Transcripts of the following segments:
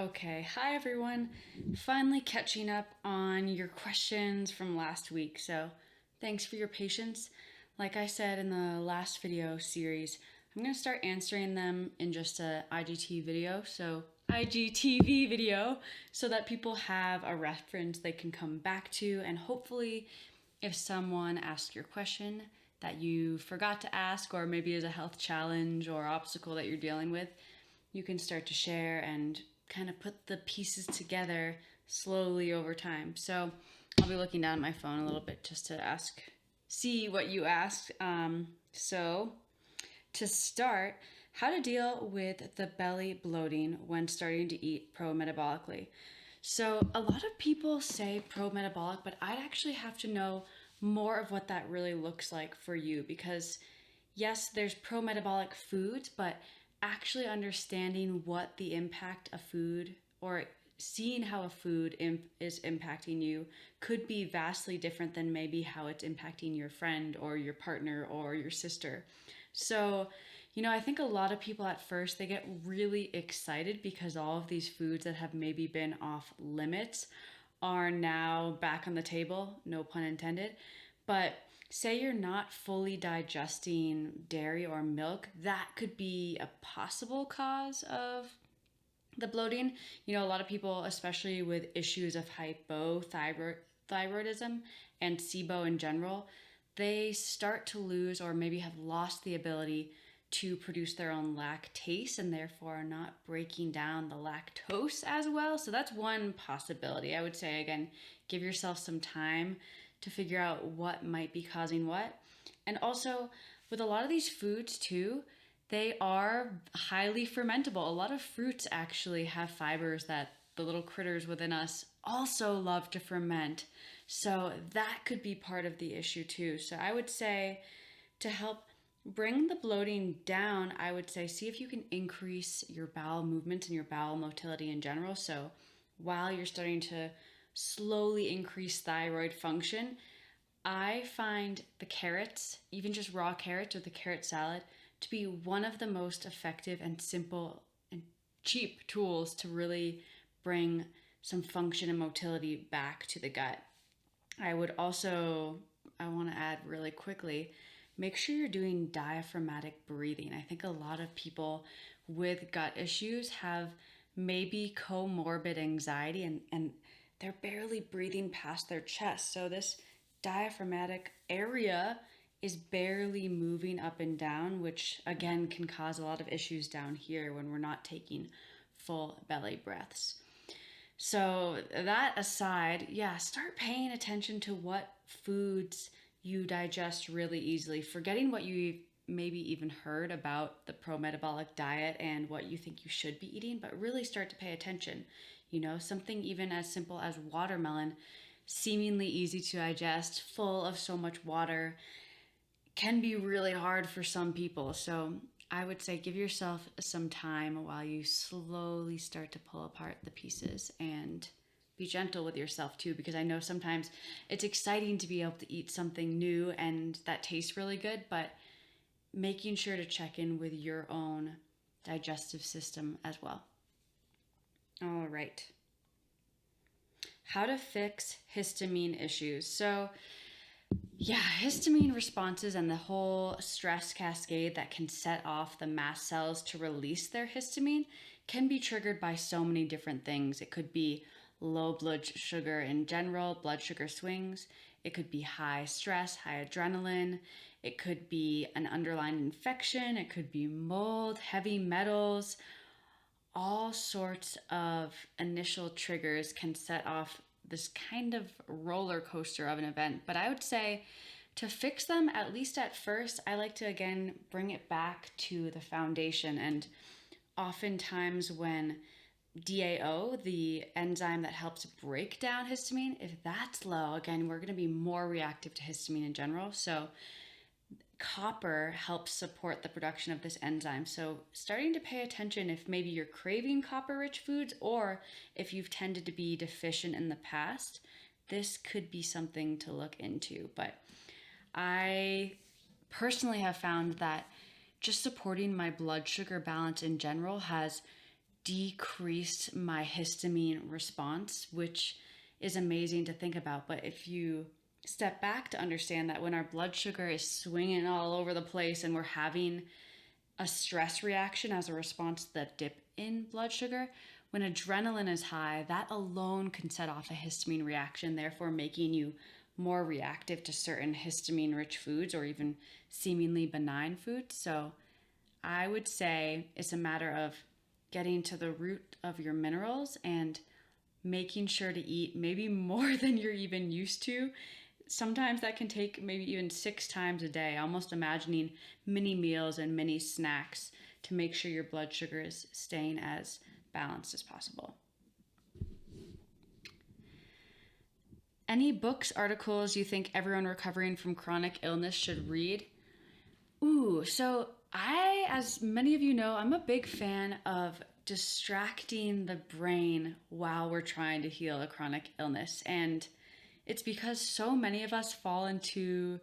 Okay, hi everyone. Finally catching up on your questions from last week. So, thanks for your patience. Like I said in the last video series, I'm going to start answering them in just a IGTV video, so that people have a reference they can come back to, and hopefully if someone asks your question that you forgot to ask, or maybe is a health challenge or obstacle that you're dealing with, you can start to share and kind of put the pieces together slowly over time. So I'll be looking down at my phone a little bit just to see what you asked. So to start, how to deal with the belly bloating when starting to eat pro-metabolically. So a lot of people say pro-metabolic, but I'd actually have to know more of what that really looks like for you, because yes, there's pro-metabolic foods, but actually understanding what the impact of food, or seeing how a food is impacting you, could be vastly different than maybe how it's impacting your friend or your partner or your sister. So, I think a lot of people at first, they get really excited because all of these foods that have maybe been off limits are now back on the table, no pun intended. But say you're not fully digesting dairy or milk, that could be a possible cause of the bloating. A lot of people, especially with issues of hypothyroidism and SIBO in general, they start to lose or maybe have lost the ability to produce their own lactase, and therefore are not breaking down the lactose as well. So that's one possibility. I would say, again, give yourself some time to figure out what might be causing what. And also, with a lot of these foods too, they are highly fermentable. A lot of fruits actually have fibers that the little critters within us also love to ferment. So that could be part of the issue too. So I would say, to help bring the bloating down, I would say see if you can increase your bowel movements and your bowel motility in general. So while you're starting to slowly increase thyroid function, I find the carrots, even just raw carrots or the carrot salad, to be one of the most effective and simple and cheap tools to really bring some function and motility back to the gut. I want to add really quickly, make sure you're doing diaphragmatic breathing. I think a lot of people with gut issues have maybe comorbid anxiety, and they're barely breathing past their chest. So this diaphragmatic area is barely moving up and down, which again can cause a lot of issues down here when we're not taking full belly breaths. So that aside, yeah, start paying attention to what foods you digest really easily, forgetting what you maybe even heard about the pro-metabolic diet and what you think you should be eating, but really start to pay attention. Something even as simple as watermelon, seemingly easy to digest, full of so much water, can be really hard for some people. So I would say give yourself some time while you slowly start to pull apart the pieces, and be gentle with yourself too, because I know sometimes it's exciting to be able to eat something new and that tastes really good, but making sure to check in with your own digestive system as well. All right. How to fix histamine issues. So, yeah, histamine responses and the whole stress cascade that can set off the mast cells to release their histamine can be triggered by so many different things. It could be low blood sugar in general, blood sugar swings. It could be high stress, high adrenaline. It could be an underlying infection. It could be mold, heavy metals. All sorts of initial triggers can set off this kind of roller coaster of an event. But I would say, to fix them, at least at first, I like to again bring it back to the foundation. And oftentimes when DAO, the enzyme that helps break down histamine, if that's low, again, we're going to be more reactive to histamine in general. So copper helps support the production of this enzyme. So starting to pay attention if maybe you're craving copper-rich foods, or if you've tended to be deficient in the past, this could be something to look into. But I personally have found that just supporting my blood sugar balance in general has decreased my histamine response, which is amazing to think about. But if you step back to understand that when our blood sugar is swinging all over the place and we're having a stress reaction as a response to that dip in blood sugar, when adrenaline is high, that alone can set off a histamine reaction, therefore making you more reactive to certain histamine rich foods or even seemingly benign foods. So I would say it's a matter of getting to the root of your minerals and making sure to eat maybe more than you're even used to. Sometimes that can take maybe even 6 times a day, almost imagining mini meals and mini snacks to make sure your blood sugar is staying as balanced as possible. Any books, articles you think everyone recovering from chronic illness should read? So as many of you know, I'm a big fan of distracting the brain while we're trying to heal a chronic illness. And it's because so many of us fall into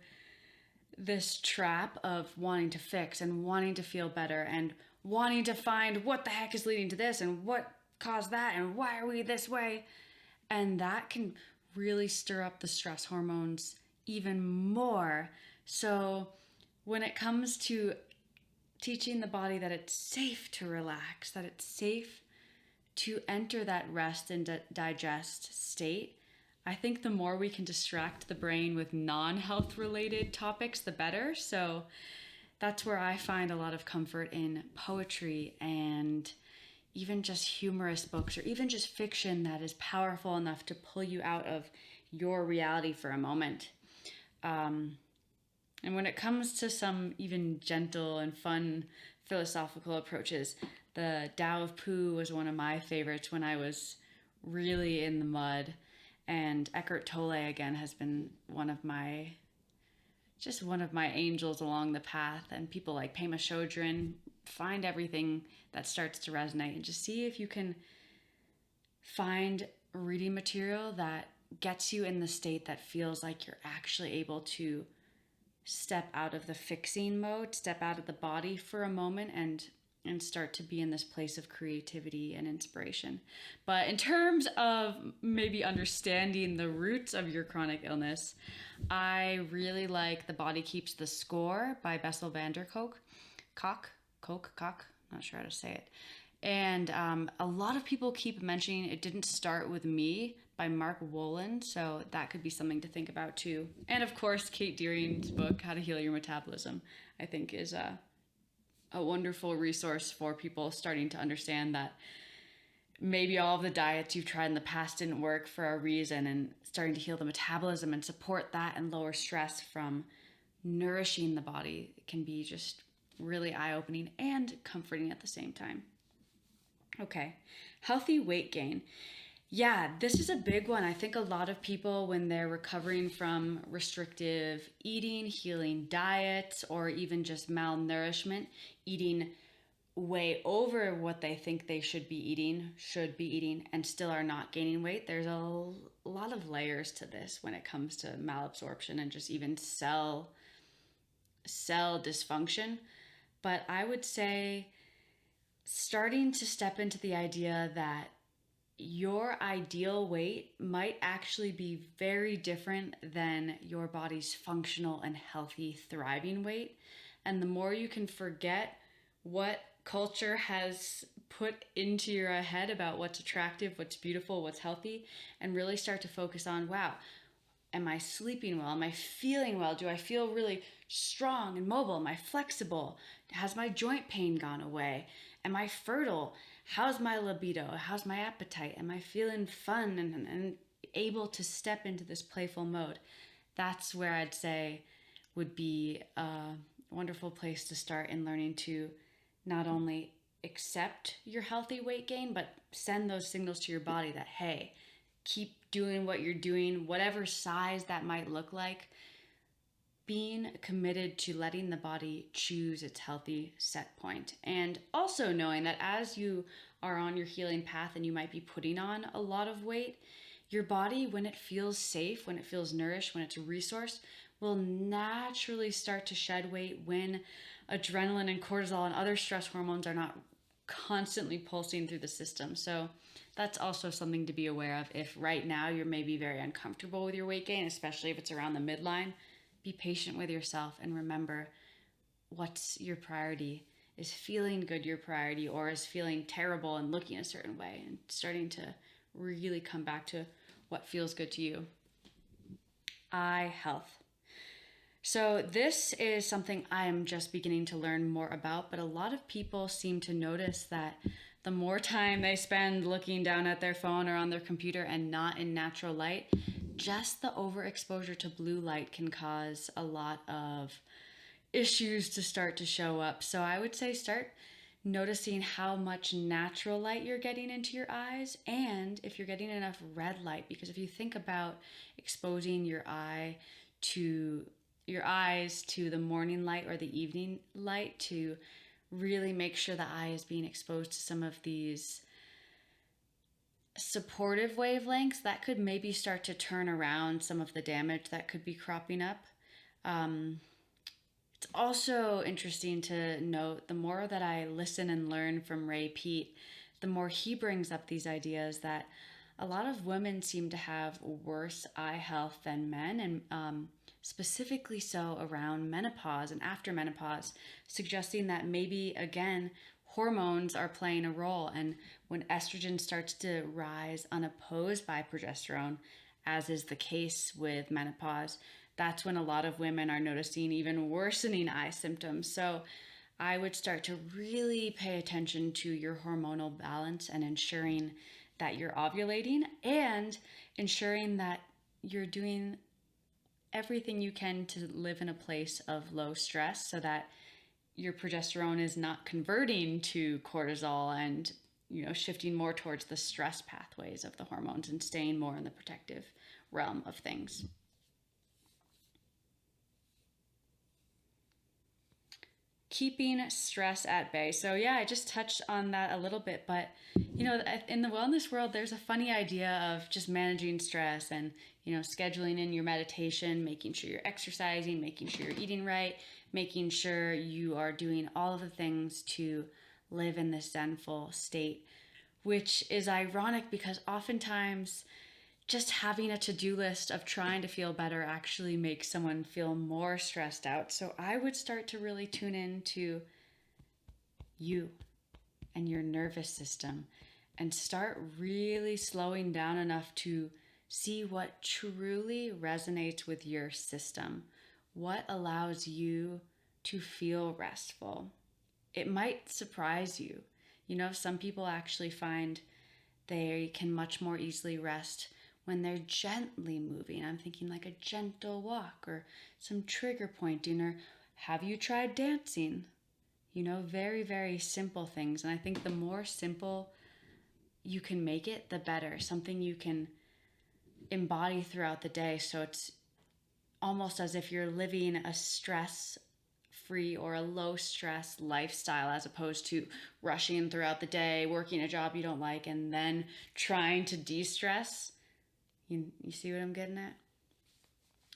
this trap of wanting to fix and wanting to feel better and wanting to find what the heck is leading to this and what caused that and why are we this way. And that can really stir up the stress hormones even more. So when it comes to teaching the body that it's safe to relax, that it's safe to enter that rest and digest state, I think the more we can distract the brain with non-health related topics, the better. So that's where I find a lot of comfort in poetry and even just humorous books or even just fiction that is powerful enough to pull you out of your reality for a moment. And when it comes to some even gentle and fun philosophical approaches, the Tao of Pooh was one of my favorites when I was really in the mud. And Eckhart Tolle, again, has been one of my angels along the path. And people like Pema Chodron, find everything that starts to resonate and just see if you can find reading material that gets you in the state that feels like you're actually able to step out of the fixing mode, step out of the body for a moment and start to be in this place of creativity and inspiration. But in terms of maybe understanding the roots of your chronic illness, I really like The Body Keeps the Score by Bessel van der Kolk, not sure how to say it. And a lot of people keep mentioning It Didn't Start With Me by Mark Wolin, so that could be something to think about too. And of course, Kate Deering's book, How to Heal Your Metabolism, I think is a wonderful resource for people starting to understand that maybe all of the diets you've tried in the past didn't work for a reason, and starting to heal the metabolism and support that and lower stress from nourishing the body can be just really eye-opening and comforting at the same time. Okay, healthy weight gain. Yeah, this is a big one. I think a lot of people, when they're recovering from restrictive eating, healing diets, or even just malnourishment, eating way over what they think they should be eating, and still are not gaining weight. There's a lot of layers to this when it comes to malabsorption and just even cell dysfunction. But I would say starting to step into the idea that your ideal weight might actually be very different than your body's functional and healthy, thriving weight. And the more you can forget what culture has put into your head about what's attractive, what's beautiful, what's healthy, and really start to focus on, wow, am I sleeping well? Am I feeling well? Do I feel really strong and mobile? Am I flexible? Has my joint pain gone away? Am I fertile? How's my libido? How's my appetite? Am I feeling fun and able to step into this playful mode? That's where I'd say would be a wonderful place to start in learning to not only accept your healthy weight gain, but send those signals to your body that, hey, keep doing what you're doing, whatever size that might look like. Being committed to letting the body choose its healthy set point. And also knowing that as you are on your healing path and you might be putting on a lot of weight, your body, when it feels safe, when it feels nourished, when it's resourced, will naturally start to shed weight when adrenaline and cortisol and other stress hormones are not constantly pulsing through the system. So that's also something to be aware of. If right now you're maybe very uncomfortable with your weight gain, especially if it's around the midline, be patient with yourself and remember what's your priority. Is feeling good your priority, or is feeling terrible and looking a certain way, and starting to really come back to what feels good to you. Eye health. So this is something I am just beginning to learn more about, but a lot of people seem to notice that the more time they spend looking down at their phone or on their computer and not in natural light, just the overexposure to blue light can cause a lot of issues to start to show up. So I would say start noticing how much natural light you're getting into your eyes, and if you're getting enough red light, because if you think about exposing your eyes to the morning light or the evening light to really make sure the eye is being exposed to some of these supportive wavelengths, that could maybe start to turn around some of the damage that could be cropping up. It's also interesting to note, the more that I listen and learn from Ray Peat, the more he brings up these ideas that a lot of women seem to have worse eye health than men, and specifically so around menopause and after menopause, suggesting that maybe, again, hormones are playing a role. And when estrogen starts to rise unopposed by progesterone, as is the case with menopause, that's when a lot of women are noticing even worsening eye symptoms. So I would start to really pay attention to your hormonal balance and ensuring that you're ovulating, and ensuring that you're doing everything you can to live in a place of low stress so that your progesterone is not converting to cortisol and, shifting more towards the stress pathways of the hormones and staying more in the protective realm of things. Keeping stress at bay. So yeah, I just touched on that a little bit, but in the wellness world, there's a funny idea of just managing stress and, scheduling in your meditation, making sure you're exercising, making sure you're eating right, making sure you are doing all of the things to live in this zenful state, which is ironic because oftentimes just having a to-do list of trying to feel better actually makes someone feel more stressed out. So I would start to really tune into you and your nervous system and start really slowing down enough to see what truly resonates with your system. What allows you to feel restful? It might surprise you. Some people actually find they can much more easily rest when they're gently moving. I'm thinking like a gentle walk or some trigger pointing, or have you tried dancing? Very, very simple things. And I think the more simple you can make it, the better. Something you can embody throughout the day. So it's almost as if you're living a stress-free or a low-stress lifestyle, as opposed to rushing throughout the day, working a job you don't like, and then trying to de-stress. You see what I'm getting at?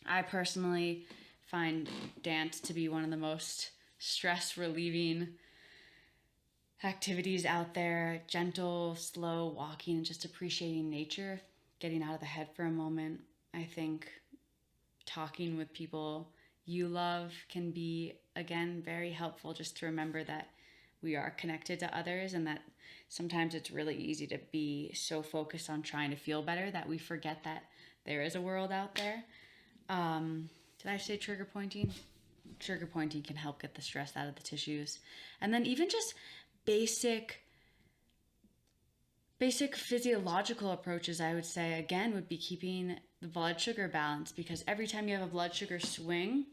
I personally find dance to be one of the most stress-relieving activities out there. Gentle, slow walking, and just appreciating nature, getting out of the head for a moment. I think talking with people you love can be, again, very helpful, just to remember that we are connected to others, and that sometimes it's really easy to be so focused on trying to feel better that we forget that there is a world out there. Did I say trigger pointing? Trigger pointing can help get the stress out of the tissues. And then even just basic physiological approaches, I would say, again, would be keeping the blood sugar balance, because every time you have a blood sugar swing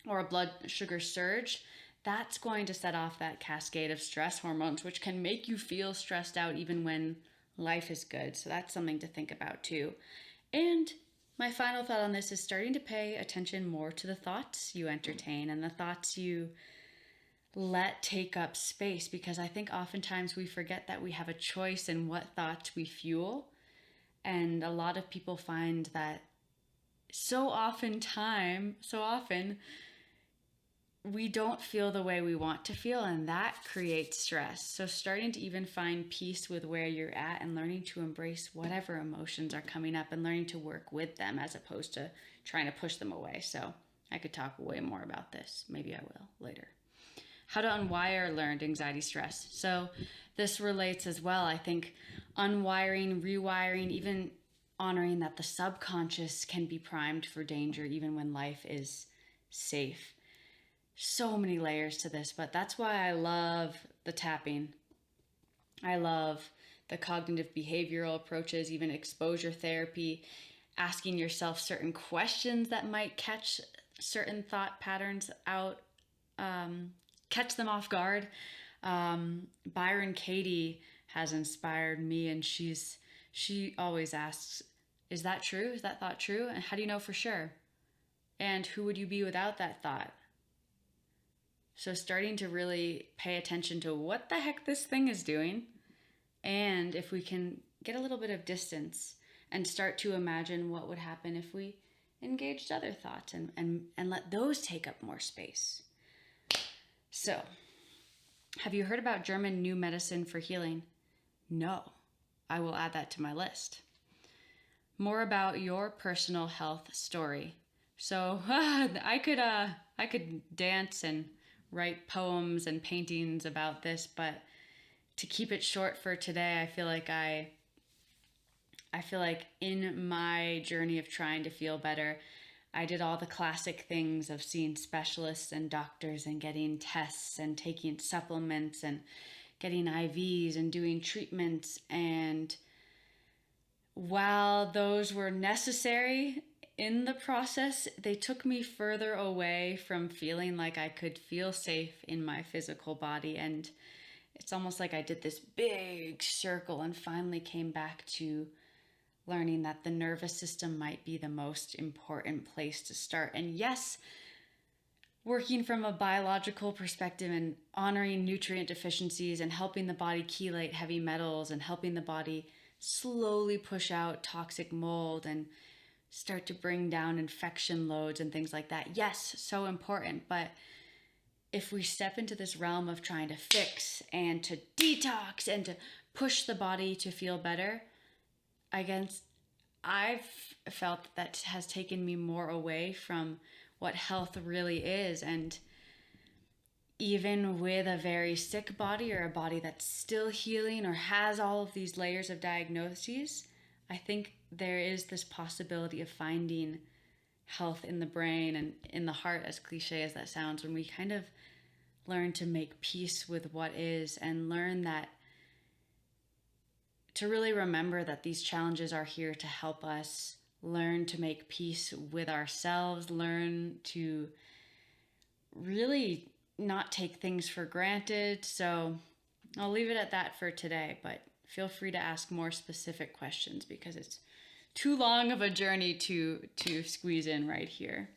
or a blood sugar surge, that's going to set off that cascade of stress hormones, which can make you feel stressed out even when life is good. So that's something to think about too. And my final thought on this is starting to pay attention more to the thoughts you entertain and the thoughts you let take up space, because I think oftentimes we forget that we have a choice in what thoughts we fuel. And a lot of people find that so often we don't feel the way we want to feel, and that creates stress. So starting to even find peace with where you're at and learning to embrace whatever emotions are coming up and learning to work with them as opposed to trying to push them away. So I could talk way more about this. Maybe I will later. How to unwire learned anxiety stress. So this relates as well. I think unwiring, rewiring, even honoring that the subconscious can be primed for danger even when life is safe. So many layers to this, but that's why I love the tapping. I love the cognitive behavioral approaches, even exposure therapy, asking yourself certain questions that might catch certain thought patterns out, catch them off guard. Byron Katie has inspired me, and she always asks, is that true? Is that thought true? And how do you know for sure? And who would you be without that thought? So starting to really pay attention to what the heck this thing is doing, and if we can get a little bit of distance and start to imagine what would happen if we engaged other thoughts and let those take up more space. So, have you heard about German new medicine for healing? No. I will add that to my list. More about your personal health story. So I could dance and write poems and paintings about this, but to keep it short for today, I feel like in my journey of trying to feel better, I did all the classic things of seeing specialists and doctors and getting tests and taking supplements and getting IVs and doing treatments. And while those were necessary in the process, they took me further away from feeling like I could feel safe in my physical body. And it's almost like I did this big circle and finally came back to learning that the nervous system might be the most important place to start. And yes, working from a biological perspective and honoring nutrient deficiencies and helping the body chelate heavy metals and helping the body slowly push out toxic mold and start to bring down infection loads and things like that. Yes, so important. But if we step into this realm of trying to fix and to detox and to push the body to feel better, I've felt that has taken me more away from what health really is. And even with a very sick body or a body that's still healing or has all of these layers of diagnoses, I think there is this possibility of finding health in the brain and in the heart, as cliche as that sounds, when we kind of learn to make peace with what is and learn that to really remember that these challenges are here to help us learn to make peace with ourselves, learn to really not take things for granted. So I'll leave it at that for today, but feel free to ask more specific questions because it's too long of a journey to squeeze in right here.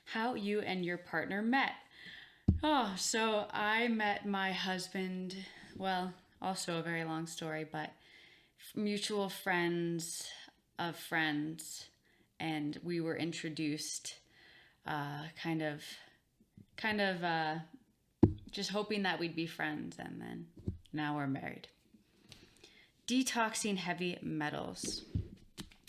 How you and your partner met. Oh, so I met my husband, well, also a very long story, but mutual friends of friends, and we were introduced kind of just hoping that we'd be friends, and then now we're married. Detoxing heavy metals.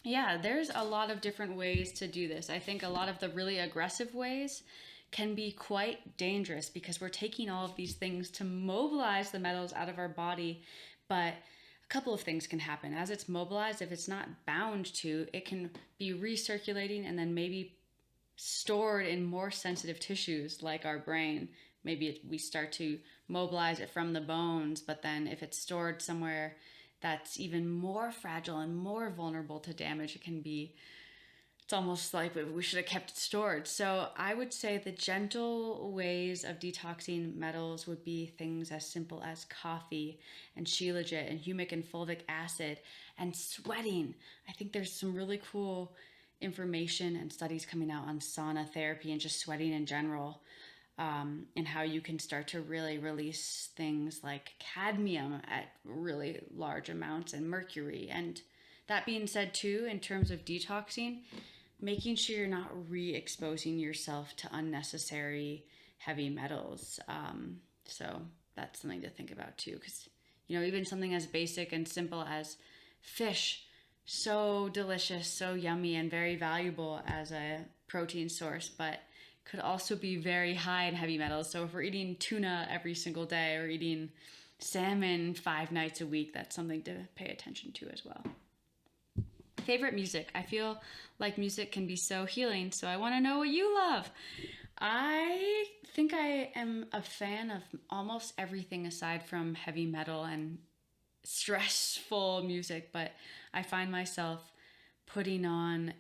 Yeah, there's a lot of different ways to do this. I think a lot of the really aggressive ways can be quite dangerous because we're taking all of these things to mobilize the metals out of our body. But a couple of things can happen. As it's mobilized, if it's not bound to, it can be recirculating and then maybe stored in more sensitive tissues like our brain. Maybe we start to mobilize it from the bones, but then if it's stored somewhere that's even more fragile and more vulnerable to damage, it's almost like we should have kept it stored. So I would say the gentle ways of detoxing metals would be things as simple as coffee and shilajit and humic and fulvic acid and sweating. I think there's some really cool information and studies coming out on sauna therapy and just sweating in general, and how you can start to really release things like cadmium at really large amounts and mercury. And that being said too, in terms of detoxing, making sure you're not re-exposing yourself to unnecessary heavy metals. So that's something to think about too, because even something as basic and simple as fish, so delicious, so yummy, and very valuable as a protein source, but could also be very high in heavy metals. So if we're eating tuna every single day or eating salmon 5 nights a week, that's something to pay attention to as well. Favorite music. I feel like music can be so healing, so I want to know what you love. I think I am a fan of almost everything aside from heavy metal and stressful music, but I find myself putting on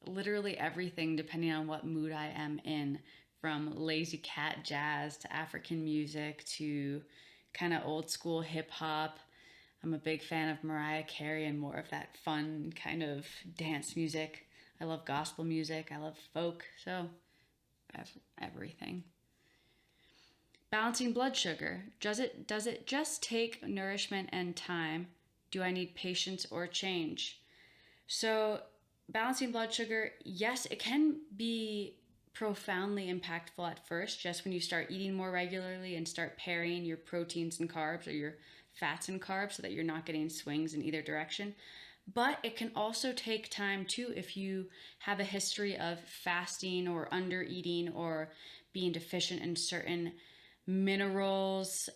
literally everything depending on what mood I am in, from lazy cat jazz to African music to kind of old school hip hop. I'm a big fan of Mariah Carey and more of that fun kind of dance music. I love gospel music. I love folk. So everything. Balancing blood sugar. Does it just take nourishment and time? Do I need patience or change? So balancing blood sugar, yes, it can be profoundly impactful at first, just when you start eating more regularly and start pairing your proteins and carbs or your fats and carbs so that you're not getting swings in either direction. But it can also take time too if you have a history of fasting or under eating or being deficient in certain minerals,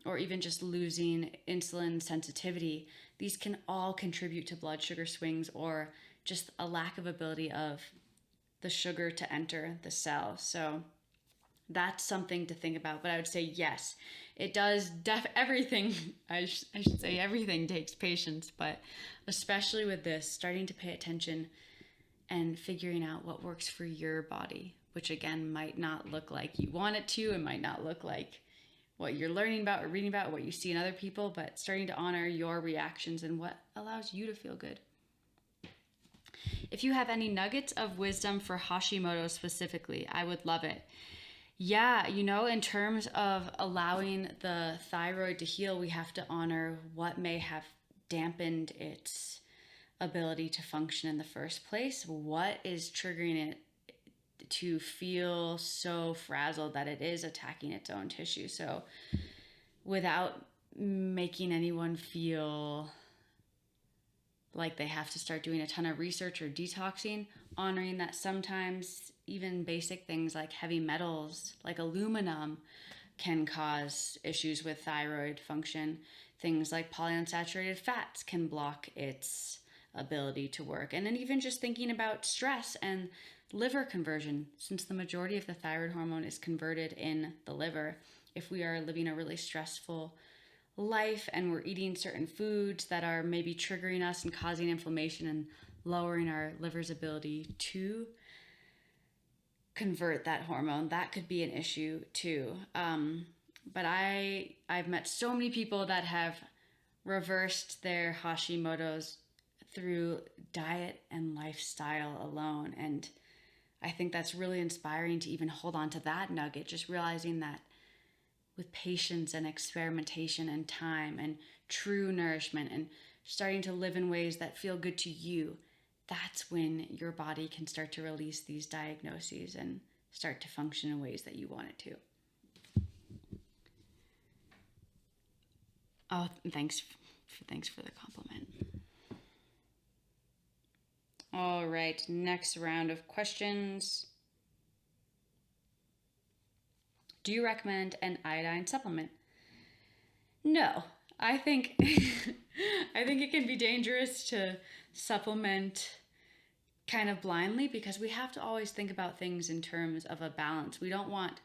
or even just losing insulin sensitivity. These can all contribute to blood sugar swings or just a lack of ability of the sugar to enter the cell. So that's something to think about. But I would say yes, it does. Everything, I should say everything takes patience, but especially with this, starting to pay attention and figuring out what works for your body, which again might not look like you want it to, and might not look like what you're learning about or reading about, what you see in other people, but starting to honor your reactions and what allows you to feel good. If you have any nuggets of wisdom for Hashimoto specifically, I would love it. Yeah, in terms of allowing the thyroid to heal, we have to honor what may have dampened its ability to function in the first place. What is triggering it to feel so frazzled that it is attacking its own tissue? So without making anyone feel like they have to start doing a ton of research or detoxing, honoring that sometimes even basic things like heavy metals, like aluminum, can cause issues with thyroid function. Things like polyunsaturated fats can block its ability to work. And then even just thinking about stress and liver conversion, since the majority of the thyroid hormone is converted in the liver. If we are living a really stressful life and we're eating certain foods that are maybe triggering us and causing inflammation and lowering our liver's ability to convert that hormone, that could be an issue too. But I've met so many people that have reversed their Hashimoto's through diet and lifestyle alone, and I think that's really inspiring to even hold on to that nugget, just realizing that with patience and experimentation and time and true nourishment and starting to live in ways that feel good to you, that's when your body can start to release these diagnoses and start to function in ways that you want it to. Oh, thanks for the compliment. All right, next round of questions. Do you recommend an iodine supplement? No, I think it can be dangerous to supplement kind of blindly, because we have to always think about things in terms of a balance. We don't want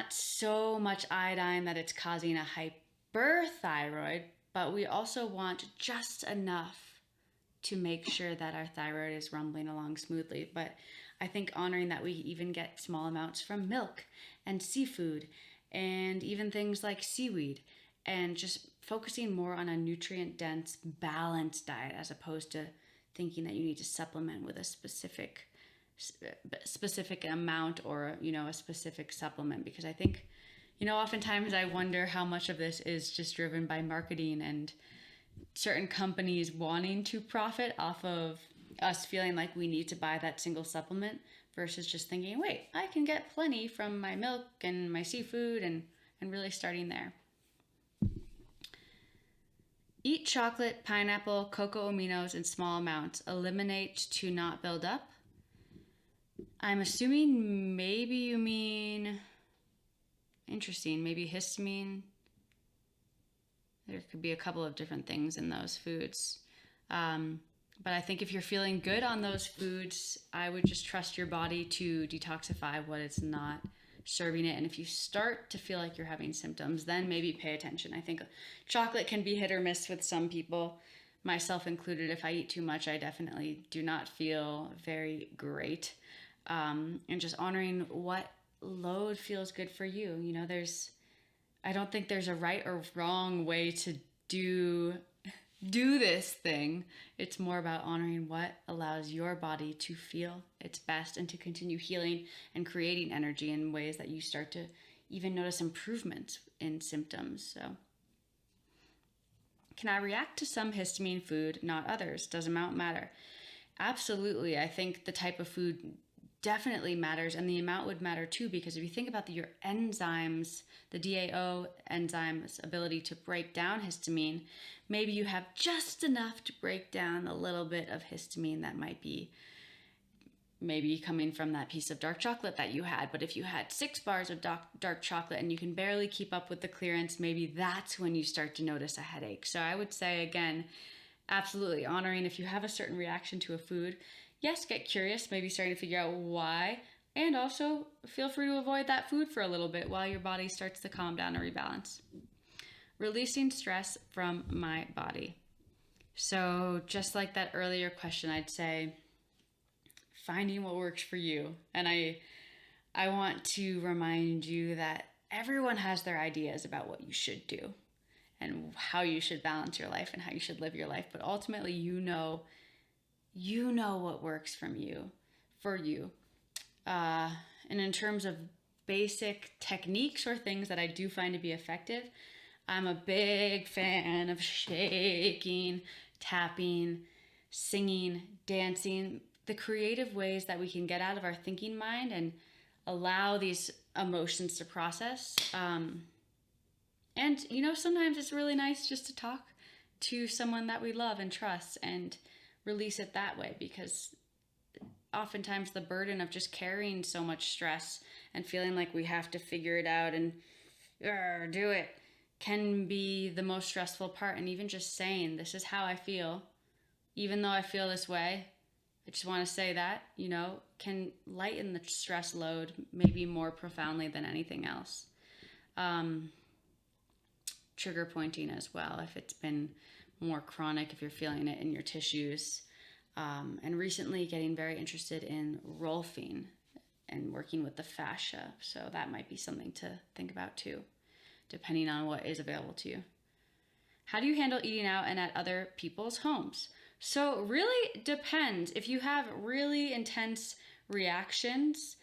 so much iodine that it's causing a hyperthyroid, but we also want just enough to make sure that our thyroid is rumbling along smoothly. But I think honoring that we even get small amounts from milk and seafood and even things like seaweed, and just focusing more on a nutrient-dense, balanced diet as opposed to thinking that you need to supplement with a specific amount or, a specific supplement. Because I think, oftentimes I wonder how much of this is just driven by marketing and certain companies wanting to profit off of us feeling like we need to buy that single supplement versus just thinking, wait, I can get plenty from my milk and my seafood, and really starting there. Eat chocolate, pineapple, cocoa aminos in small amounts. Eliminate to not build up. I'm assuming maybe you mean, interesting, maybe histamine. There could be a couple of different things in those foods. But I think if you're feeling good on those foods, I would just trust your body to detoxify what it's not serving it. And if you start to feel like you're having symptoms, then maybe pay attention. I think chocolate can be hit or miss with some people, myself included. If I eat too much, I definitely do not feel very great. And just honoring what load feels good for you. You know, I don't think there's a right or wrong way to do this thing. It's more about honoring what allows your body to feel its best and to continue healing and creating energy in ways that you start to even notice improvements in symptoms. So, can I react to some histamine food, not others? Does amount matter? Absolutely. I think the type of food definitely matters, and the amount would matter too, because if you think about your enzymes, the DAO enzyme's ability to break down histamine, maybe you have just enough to break down a little bit of histamine that might be maybe coming from that piece of dark chocolate that you had. But if you had 6 bars of dark chocolate and you can barely keep up with the clearance, maybe that's when you start to notice a headache. So I would say, again, absolutely honoring if you have a certain reaction to a food. Yes, get curious, maybe starting to figure out why, and also feel free to avoid that food for a little bit while your body starts to calm down or rebalance. Releasing stress from my body. So just like that earlier question, I'd say finding what works for you. And I want to remind you that everyone has their ideas about what you should do and how you should balance your life and how you should live your life. But ultimately, you know what works for you. And in terms of basic techniques or things that I do find to be effective, I'm a big fan of shaking, tapping, singing, dancing, the creative ways that we can get out of our thinking mind and allow these emotions to process. And, you know, sometimes it's really nice just to talk to someone that we love and trust and release it that way, because oftentimes the burden of just carrying so much stress and feeling like we have to figure it out and do it can be the most stressful part. And even just saying, this is how I feel, even though I feel this way, I just want to say that, you know, can lighten the stress load maybe more profoundly than anything else. Trigger pointing as well, if it's been more chronic, if you're feeling it in your tissues. And recently getting very interested in rolfing and working with the fascia. So that might be something to think about too, depending on what is available to you. How do you handle eating out and at other people's homes? So really depends. If you have really intense reactions,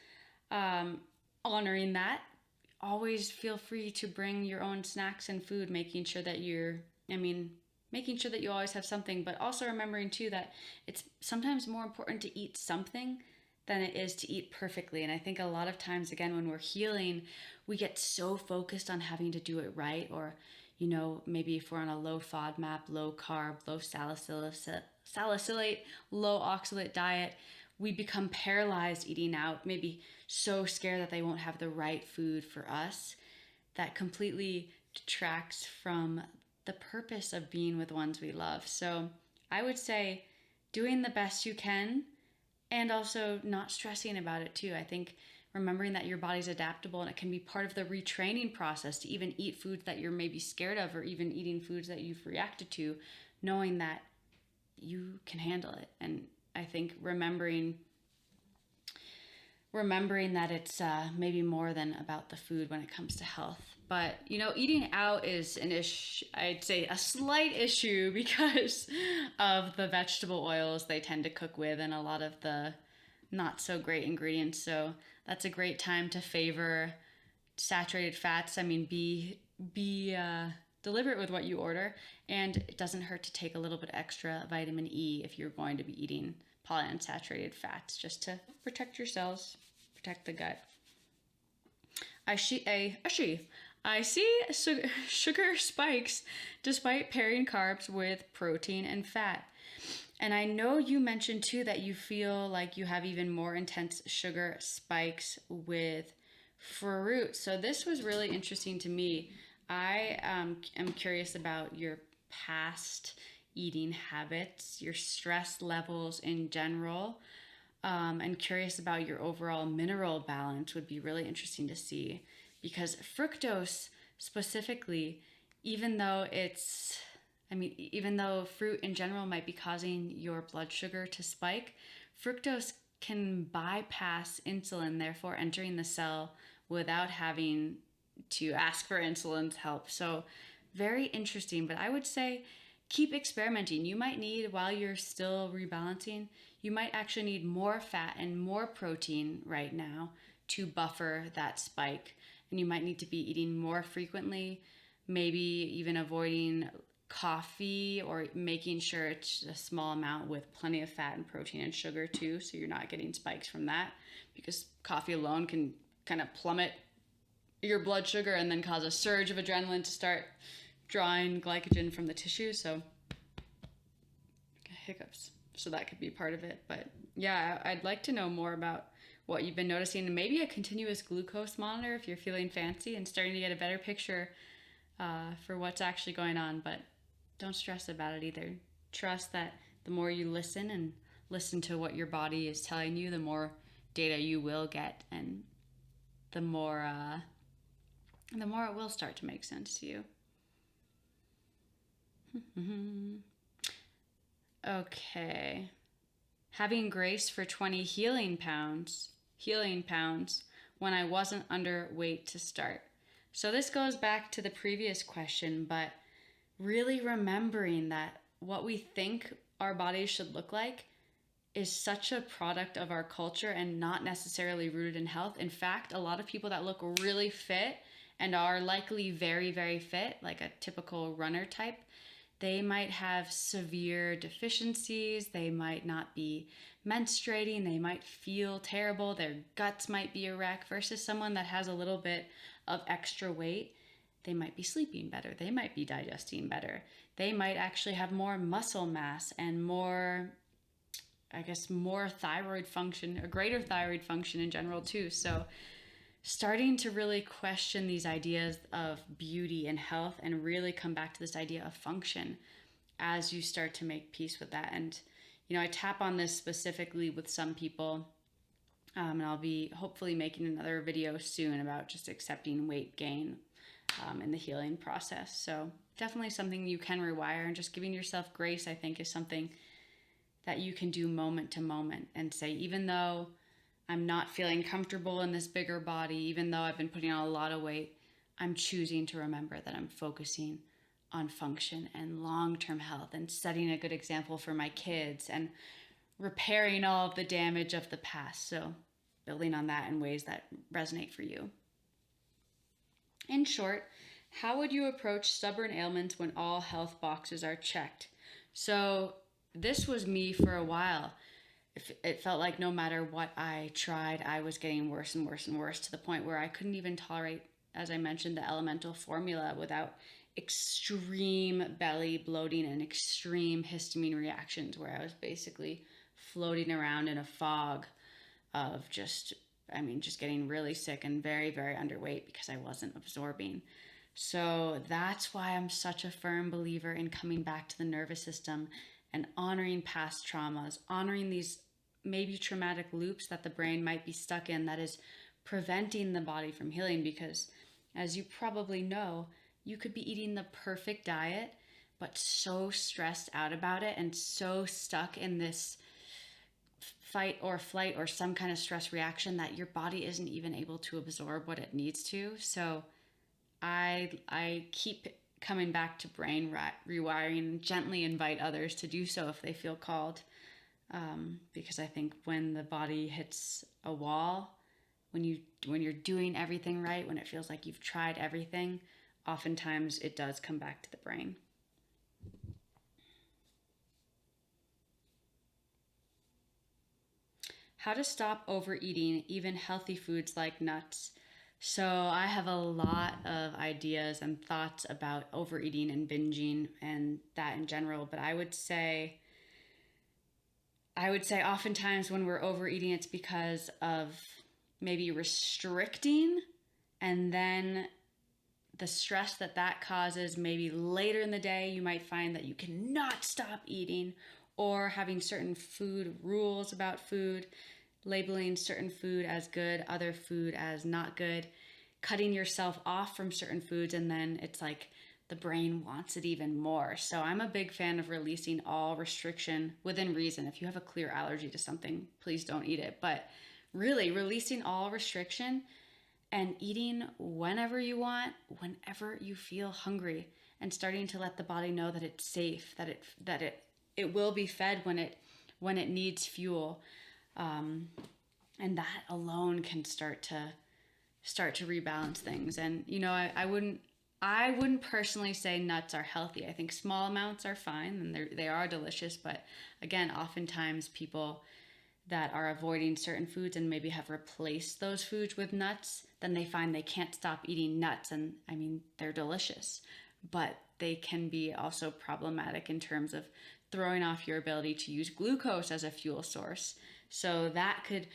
honoring that, always feel free to bring your own snacks and food, making sure that you always have something, but also remembering too that it's sometimes more important to eat something than it is to eat perfectly. And I think a lot of times, again, when we're healing, we get so focused on having to do it right, or, you know, maybe if we're on a low FODMAP, low carb, low salicylate, low oxalate diet, we become paralyzed eating out, maybe so scared that they won't have the right food for us. That completely detracts from the purpose of being with ones we love. So I would say doing the best you can and also not stressing about it too. I think remembering that your body's adaptable and it can be part of the retraining process to even eat foods that you're maybe scared of, or even eating foods that you've reacted to, knowing that you can handle it. And I think remembering that it's maybe more than about the food when it comes to health. But, you know, eating out is an issue, I'd say a slight issue, because of the vegetable oils they tend to cook with and a lot of the not so great ingredients. So that's a great time to favor saturated fats. I mean, be deliberate with what you order, and it doesn't hurt to take a little bit extra vitamin E if you're going to be eating polyunsaturated fats, just to protect your cells, protect the gut. I see sugar spikes despite pairing carbs with protein and fat. And I know you mentioned too that you feel like you have even more intense sugar spikes with fruit. So this was really interesting to me. I am curious about your past eating habits, your stress levels in general, and curious about your overall mineral balance would be really interesting to see, because fructose specifically, even though fruit in general might be causing your blood sugar to spike, fructose can bypass insulin, therefore entering the cell without having to ask for insulin's help. So very interesting, but I would say keep experimenting. You might need, while you're still rebalancing, you might actually need more fat and more protein right now to buffer that spike. And you might need to be eating more frequently, maybe even avoiding coffee, or making sure it's a small amount with plenty of fat and protein and sugar too, so you're not getting spikes from that, because coffee alone can kind of plummet your blood sugar and then cause a surge of adrenaline to start drawing glycogen from the tissue. So hiccups. So that could be part of it. But yeah, I'd like to know more about what you've been noticing, and maybe a continuous glucose monitor if you're feeling fancy and starting to get a better picture for what's actually going on. But don't stress about it either. Trust that the more you listen and listen to what your body is telling you, the more data you will get, and the more it will start to make sense to you. Okay. Having grace for 20 healing pounds when I wasn't underweight to start. So this goes back to the previous question, but really remembering that what we think our bodies should look like is such a product of our culture and not necessarily rooted in health. In fact, a lot of people that look really fit and are likely very, very fit, like a typical runner type, they might have severe deficiencies, they might not be menstruating, they might feel terrible, their guts might be a wreck, versus someone that has a little bit of extra weight. They might be sleeping better, they might be digesting better, they might actually have more muscle mass and more thyroid function, a greater thyroid function in general too. So starting to really question these ideas of beauty and health and really come back to this idea of function as you start to make peace with that. And, I tap on this specifically with some people, and I'll be hopefully making another video soon about just accepting weight gain in the healing process. So definitely something you can rewire, and just giving yourself grace, I think, is something that you can do moment to moment and say, even though I'm not feeling comfortable in this bigger body, even though I've been putting on a lot of weight, I'm choosing to remember that I'm focusing on function and long-term health and setting a good example for my kids and repairing all of the damage of the past. So building on that in ways that resonate for you. In short, how would you approach stubborn ailments when all health boxes are checked? So this was me for a while. It felt like no matter what I tried, I was getting worse and worse and worse, to the point where I couldn't even tolerate, as I mentioned, the elemental formula without extreme belly bloating and extreme histamine reactions, where I was basically floating around in a fog of just getting really sick and very, very underweight because I wasn't absorbing. So that's why I'm such a firm believer in coming back to the nervous system and honoring past traumas, honoring these maybe traumatic loops that the brain might be stuck in that is preventing the body from healing. Because as you probably know, you could be eating the perfect diet, but so stressed out about it and so stuck in this fight or flight or some kind of stress reaction that your body isn't even able to absorb what it needs to. So I keep coming back to brain rewiring, and gently invite others to do so if they feel called. Because I think when the body hits a wall, when you're doing everything right, when it feels like you've tried everything, oftentimes it does come back to the brain. how to stop overeating, even healthy foods like nuts. So I have a lot of ideas and thoughts about overeating and binging and that in general, but I would say oftentimes when we're overeating, it's because of maybe restricting, and then the stress that that causes. Maybe later in the day, you might find that you cannot stop eating, or having certain food rules about food, labeling certain food as good, other food as not good, cutting yourself off from certain foods, and then it's like the brain wants it even more. So I'm a big fan of releasing all restriction within reason. If you have a clear allergy to something, please don't eat it. But really releasing all restriction and eating whenever you want, whenever you feel hungry, and starting to let the body know that it's safe, that it will be fed when it needs fuel. And that alone can start to rebalance things. And I wouldn't personally say nuts are healthy. I think small amounts are fine, and they are delicious. But again, oftentimes people that are avoiding certain foods and maybe have replaced those foods with nuts, then they find they can't stop eating nuts. And I mean, they're delicious, but they can be also problematic in terms of throwing off your ability to use glucose as a fuel source. So that could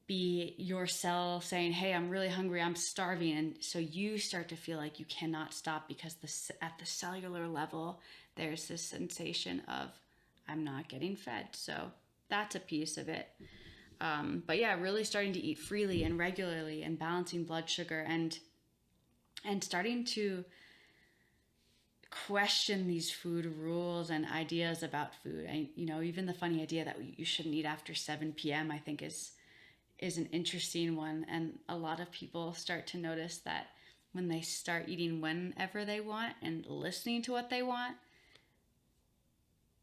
be your cell saying, hey, I'm really hungry, I'm starving. And so you start to feel like you cannot stop because at the cellular level, there's this sensation of, I'm not getting fed. So that's a piece of it. But yeah, really starting to eat freely and regularly, and balancing blood sugar, and starting to question these food rules and ideas about food. Even the funny idea that you shouldn't eat after 7 p.m. I think is an interesting one. And a lot of people start to notice that when they start eating whenever they want and listening to what they want,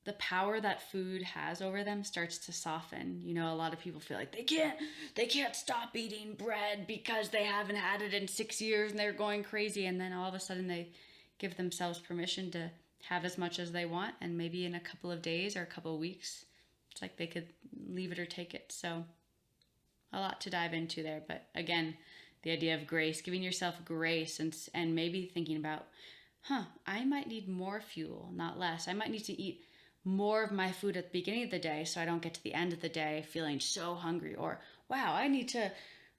the power that food has over them starts to soften. A lot of people feel like they can't stop eating bread because they haven't had it in 6 years and they're going crazy. And then all of a sudden they give themselves permission to have as much as they want. And maybe in a couple of days or a couple of weeks, it's like they could leave it or take it. So a lot to dive into there. But again, the idea of grace, giving yourself grace, and maybe thinking about, I might need more fuel, not less. I might need to eat more of my food at the beginning of the day so I don't get to the end of the day feeling so hungry. Or, wow, I need to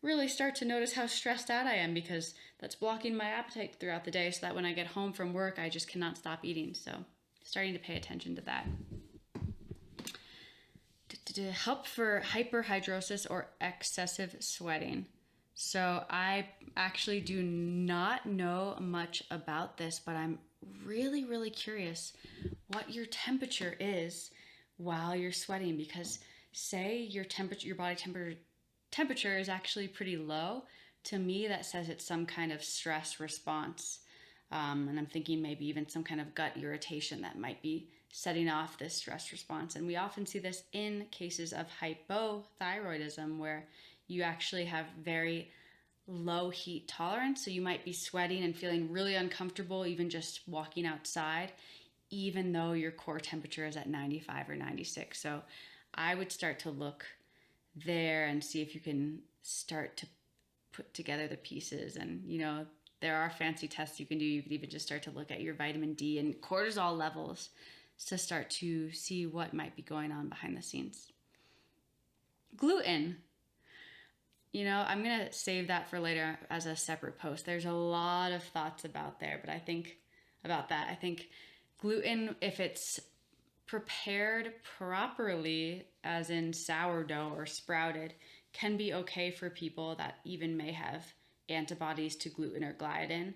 really start to notice how stressed out I am because that's blocking my appetite throughout the day, so that when I get home from work, I just cannot stop eating. So starting to pay attention to that. To help for hyperhidrosis or excessive sweating. So I actually do not know much about this, but I'm really, really curious what your temperature is while you're sweating, because say your body temperature is actually pretty low. To me, that says it's some kind of stress response. And I'm thinking maybe even some kind of gut irritation that might be setting off this stress response. And we often see this in cases of hypothyroidism, where you actually have very low heat tolerance. So you might be sweating and feeling really uncomfortable even just walking outside, even though your core temperature is at 95 or 96. So I would start to look there and see if you can start to put together the pieces. And there are fancy tests you can do. You could even just start to look at your vitamin D and cortisol levels to start to see what might be going on behind the scenes. Gluten. I'm going to save that for later as a separate post. There's a lot of thoughts about that. I think gluten, if it's prepared properly, as in sourdough or sprouted, can be okay for people that even may have antibodies to gluten or gliadin.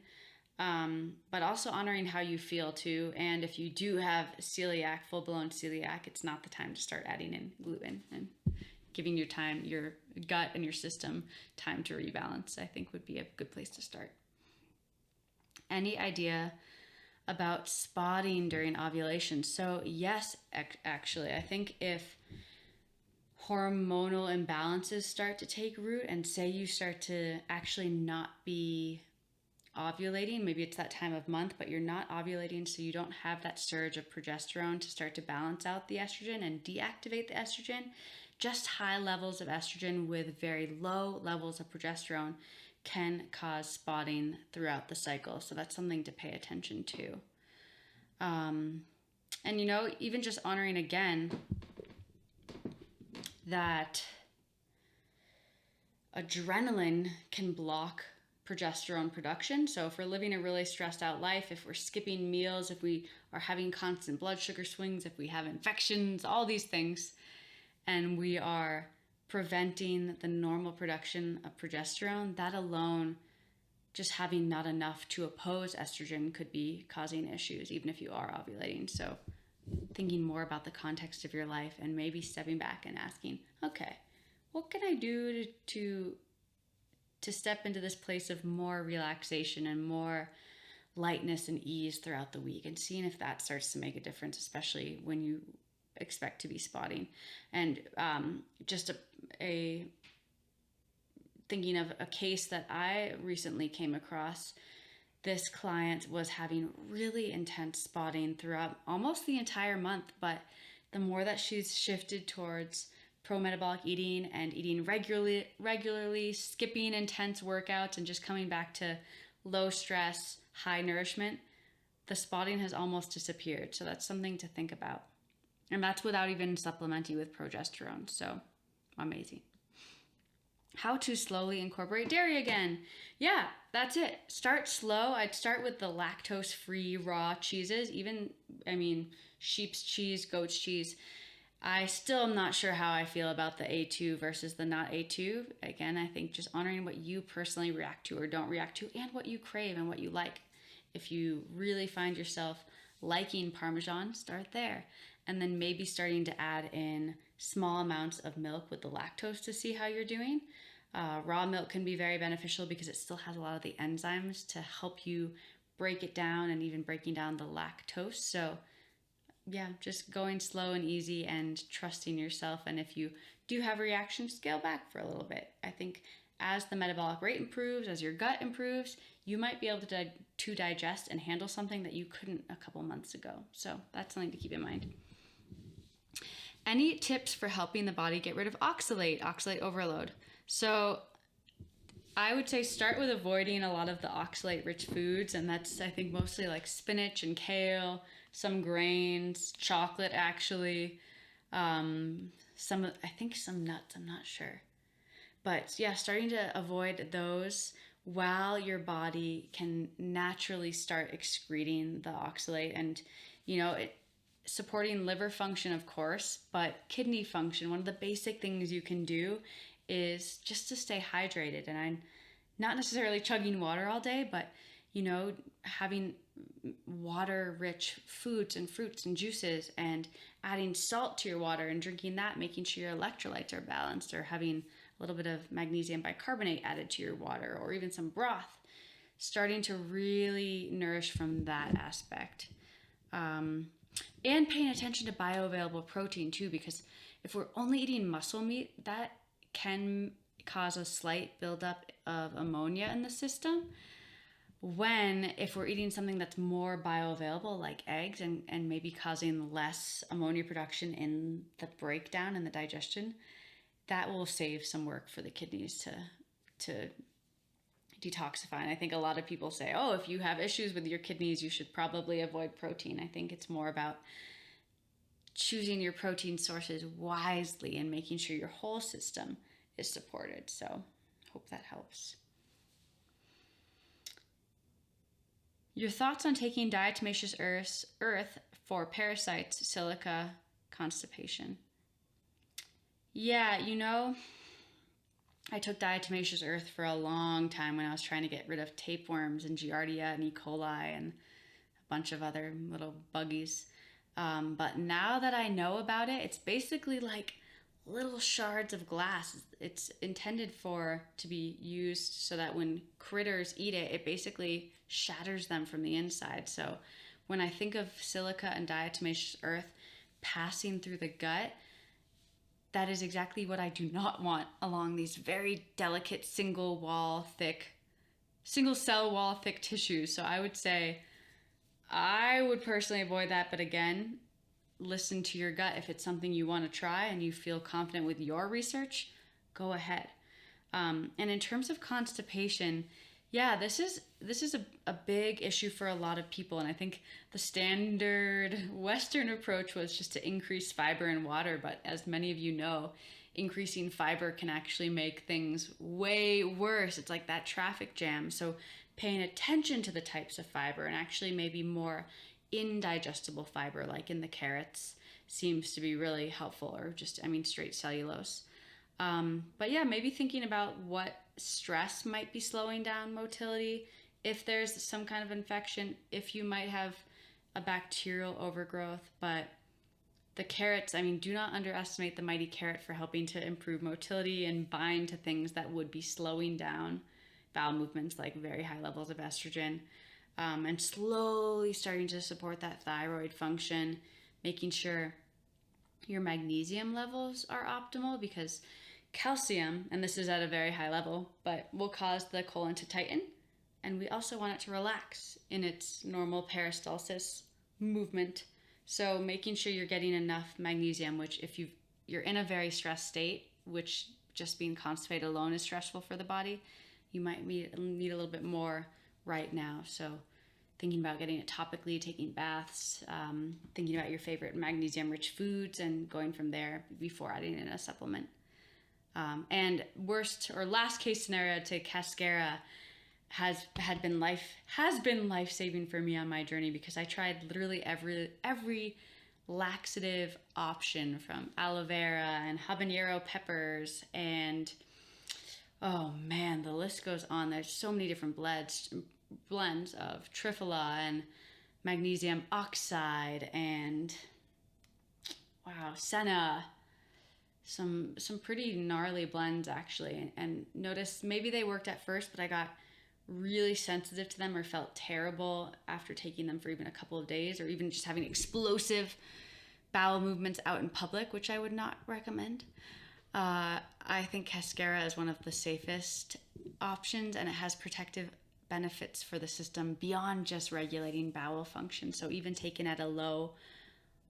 But also honoring how you feel too. And if you do have celiac, full-blown celiac, it's not the time to start adding in gluten, and giving your gut and your system time to rebalance, I think would be a good place to start. Any idea about spotting during ovulation? So yes, actually, I think if hormonal imbalances start to take root, and say you start to actually not be ovulating, maybe it's that time of month, but you're not ovulating, so you don't have that surge of progesterone to start to balance out the estrogen and deactivate the estrogen, just high levels of estrogen with very low levels of progesterone can cause spotting throughout the cycle. So that's something to pay attention to. And, you know, even just honoring again that adrenaline can block progesterone production. So if we're living a really stressed out life, if we're skipping meals, if we are having constant blood sugar swings, if we have infections, all these things, and we are preventing the normal production of progesterone, that alone, just having not enough to oppose estrogen, could be causing issues, even if you are ovulating. So thinking more about the context of your life and maybe stepping back and asking, okay, what can I do to step into this place of more relaxation and more lightness and ease throughout the week, and seeing if that starts to make a difference, especially when you expect to be spotting. And just a thinking of a case that I recently came across. This client was having really intense spotting throughout almost the entire month, but the more that she's shifted towards pro-metabolic eating and eating regularly, skipping intense workouts and just coming back to low stress, high nourishment, the spotting has almost disappeared. So that's something to think about. And that's without even supplementing with progesterone. So amazing. How to slowly incorporate dairy again. Yeah, that's it. Start slow. I'd start with the lactose-free raw cheeses. Even, sheep's cheese, goat's cheese. I still am not sure how I feel about the A2 versus the not A2. Again, I think just honoring what you personally react to or don't react to, and what you crave and what you like. If you really find yourself liking Parmesan, start there. And then maybe starting to add in small amounts of milk with the lactose to see how you're doing. Raw milk can be very beneficial because it still has a lot of the enzymes to help you break it down, and even breaking down the lactose. So yeah, just going slow and easy and trusting yourself. And if you do have a reaction, scale back for a little bit. I think as the metabolic rate improves, as your gut improves, you might be able to digest and handle something that you couldn't a couple months ago. So that's something to keep in mind. Any tips for helping the body get rid of oxalate overload? So I would say start with avoiding a lot of the oxalate-rich foods, and that's, I think, mostly like spinach and kale, some grains, chocolate actually, some nuts, I'm not sure. But yeah, starting to avoid those while your body can naturally start excreting the oxalate. And, supporting liver function, of course, but kidney function, one of the basic things you can do is just to stay hydrated. And I'm not necessarily chugging water all day, but, having water-rich foods and fruits and juices, and adding salt to your water and drinking that, making sure your electrolytes are balanced, or having a little bit of magnesium bicarbonate added to your water, or even some broth, starting to really nourish from that aspect. And paying attention to bioavailable protein too, because if we're only eating muscle meat, that can cause a slight buildup of ammonia in the system. If we're eating something that's more bioavailable, like eggs, and maybe causing less ammonia production in the breakdown and the digestion, that will save some work for the kidneys to detoxify. And I think a lot of people say, oh, if you have issues with your kidneys, you should probably avoid protein. I think it's more about choosing your protein sources wisely and making sure your whole system is supported. So hope that helps. Your thoughts on taking diatomaceous earth for parasites, silica, constipation. Yeah, I took diatomaceous earth for a long time when I was trying to get rid of tapeworms and Giardia and E. coli and a bunch of other little buggies. But now that I know about it, it's basically like little shards of glass. It's intended to be used so that when critters eat it, it basically shatters them from the inside. So when I think of silica and diatomaceous earth passing through the gut, that is exactly what I do not want along these very delicate single cell wall thick tissues. So I would say I would personally avoid that. But again, listen to your gut. If it's something you want to try and you feel confident with your research, go ahead. And in terms of constipation, yeah, this is a big issue for a lot of people. And I think the standard Western approach was just to increase fiber and water. But as many of you know, increasing fiber can actually make things way worse. It's like that traffic jam. So paying attention to the types of fiber and actually maybe more indigestible fiber, like in the carrots, seems to be really helpful, or just, I mean, straight cellulose. But yeah, maybe thinking about what stress might be slowing down motility, if there's some kind of infection, if you might have a bacterial overgrowth. But the carrots, I mean, do not underestimate the mighty carrot for helping to improve motility and bind to things that would be slowing down bowel movements, like very high levels of estrogen, and slowly starting to support that thyroid function, making sure your magnesium levels are optimal, because calcium, and this is at a very high level, but will cause the colon to tighten. And we also want it to relax in its normal peristalsis movement. So making sure you're getting enough magnesium, which if you're in a very stressed state, which just being constipated alone is stressful for the body, you might need a little bit more right now. So thinking about getting it topically, taking baths, thinking about your favorite magnesium-rich foods, and going from there before adding in a supplement. And worst or last case scenario, to cascara has been life-saving for me on my journey, because I tried literally every laxative option, from aloe vera and habanero peppers, and oh man, the list goes on. There's so many different blends of triphala and magnesium oxide and wow, senna. Some pretty gnarly blends actually, and notice maybe they worked at first, but I got really sensitive to them or felt terrible after taking them for even a couple of days, or even just having explosive bowel movements out in public, which I would not recommend. I think cascara is one of the safest options, and it has protective benefits for the system beyond just regulating bowel function. So even taken at a low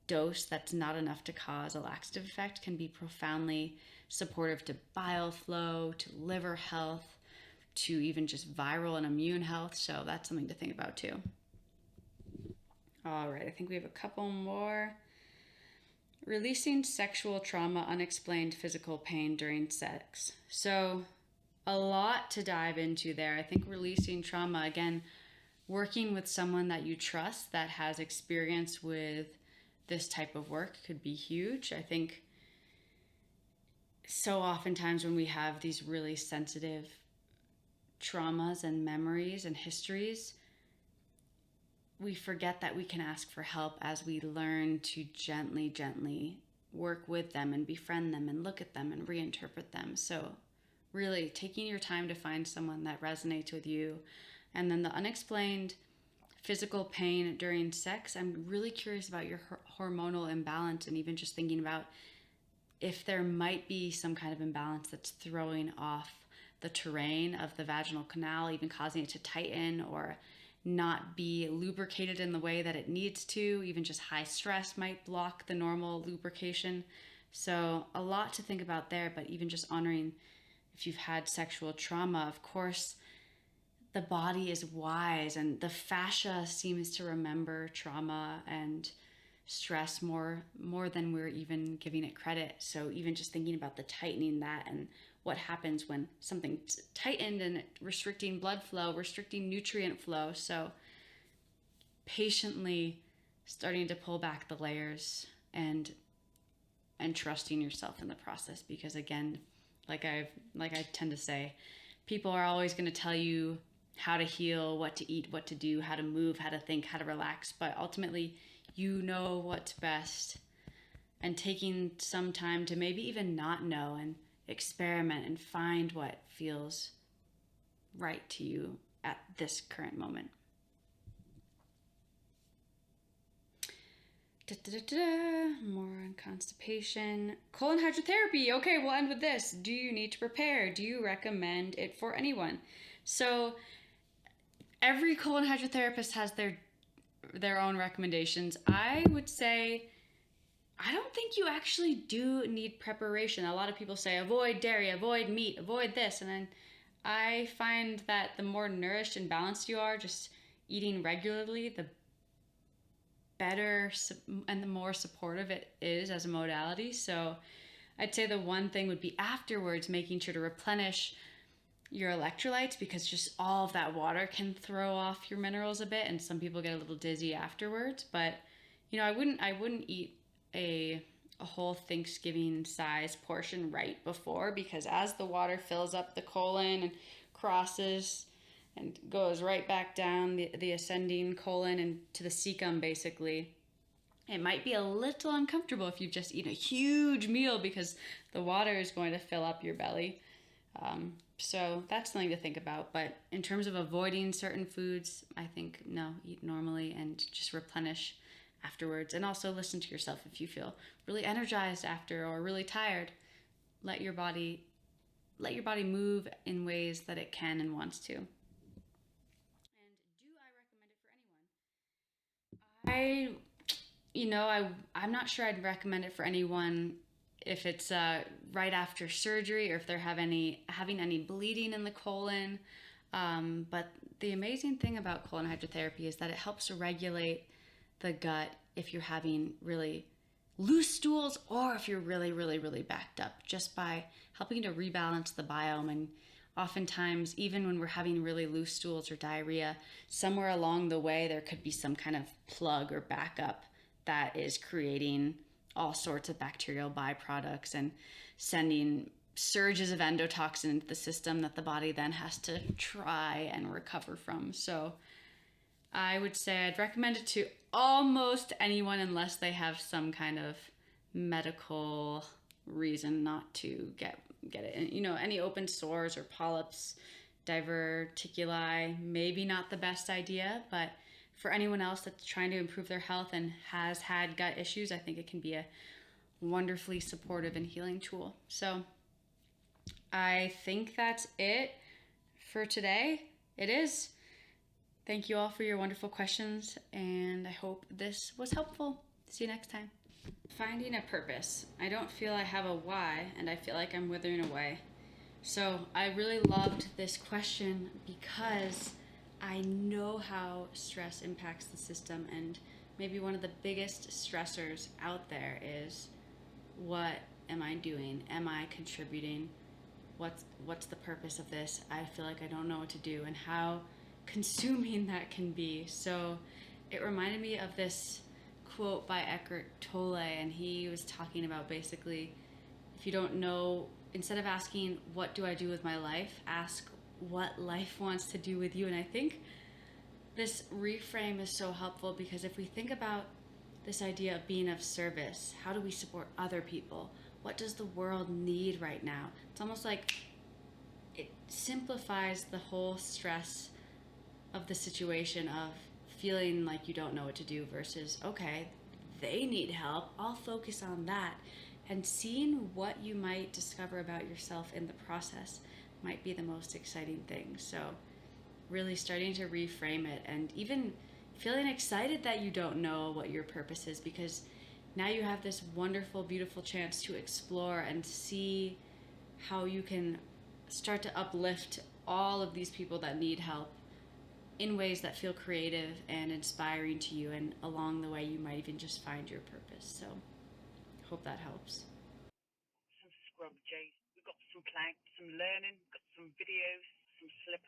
dose that's not enough to cause a laxative effect can be profoundly supportive to bile flow, to liver health, to even just viral and immune health. So that's something to think about too. All right, I think we have a couple more. Releasing sexual trauma, unexplained physical pain during sex. So a lot to dive into there. I think releasing trauma, again, working with someone that you trust that has experience with this type of work could be huge. I think so oftentimes when we have these really sensitive traumas and memories and histories, we forget that we can ask for help as we learn to gently work with them and befriend them and look at them and reinterpret them. So really taking your time to find someone that resonates with you. And then the unexplained physical pain during sex, I'm really curious about your hormonal imbalance, and even just thinking about if there might be some kind of imbalance that's throwing off the terrain of the vaginal canal, even causing it to tighten or not be lubricated in the way that it needs to. Even just high stress might block the normal lubrication. So a lot to think about there, but even just honoring if you've had sexual trauma, of course, the body is wise, and the fascia seems to remember trauma and stress more than we're even giving it credit. So even just thinking about the tightening that, and what happens when something tightened, and restricting blood flow, restricting nutrient flow. So patiently starting to pull back the layers and trusting yourself in the process, because again, like I tend to say, people are always going to tell you how to heal, what to eat, what to do, how to move, how to think, how to relax, but ultimately you know what's best. And taking some time to maybe even not know, and experiment and find what feels right to you at this current moment. More on constipation. Colon hydrotherapy. Okay, we'll end with this. Do you need to prepare? Do you recommend it for anyone? So every colon hydrotherapist has their own recommendations. I would say I don't think you actually do need preparation. A lot of people say avoid dairy, avoid meat, avoid this. And then I find that the more nourished and balanced you are, just eating regularly, the better and the more supportive it is as a modality. So I'd say the one thing would be afterwards making sure to replenish your electrolytes, because just all of that water can throw off your minerals a bit and some people get a little dizzy afterwards. But I wouldn't eat a whole Thanksgiving size portion right before, because as the water fills up the colon and crosses and goes right back down the ascending colon and to the cecum basically, it might be a little uncomfortable if you've just eaten a huge meal, because the water is going to fill up your belly. So that's something to think about. But in terms of avoiding certain foods, I think no, eat normally and just replenish afterwards. And also listen to yourself. If you feel really energized after or really tired, let your body move in ways that it can and wants to. And do I recommend it for anyone? I'm not sure I'd recommend it for anyone if it's right after surgery or if they're having any bleeding in the colon. But the amazing thing about colon hydrotherapy is that it helps regulate the gut if you're having really loose stools or if you're really, really, really backed up, just by helping to rebalance the biome. And oftentimes, even when we're having really loose stools or diarrhea, somewhere along the way there could be some kind of plug or backup that is creating all sorts of bacterial byproducts and sending surges of endotoxin into the system that the body then has to try and recover from. So I would say I'd recommend it to almost anyone unless they have some kind of medical reason not to get it. And, any open sores or polyps, diverticuli, maybe not the best idea, but for anyone else that's trying to improve their health and has had gut issues, I think it can be a wonderfully supportive and healing tool. So I think that's it for today. It is. Thank you all for your wonderful questions, and I hope this was helpful. See you next time. Finding a purpose. I don't feel I have a why, and I feel like I'm withering away. So I really loved this question because I know how stress impacts the system, and maybe one of the biggest stressors out there is, what am I doing? Am I contributing? What's the purpose of this? I feel like I don't know what to do, and how consuming that can be. So it reminded me of this quote by Eckhart Tolle, and he was talking about basically, if you don't know, instead of asking what do I do with my life, ask what life wants to do with you. And I think this reframe is so helpful, because if we think about this idea of being of service, how do we support other people? What does the world need right now? It's almost like it simplifies the whole stress of the situation of feeling like you don't know what to do versus, okay, they need help, I'll focus on that. And seeing what you might discover about yourself in the process might be the most exciting thing. So really starting to reframe it, and even feeling excited that you don't know what your purpose is, because now you have this wonderful, beautiful chance to explore and see how you can start to uplift all of these people that need help in ways that feel creative and inspiring to you. And along the way, you might even just find your purpose. So hope that helps. Some scrub, Jay. We've got some planks, some learning, got some videos, some slippers.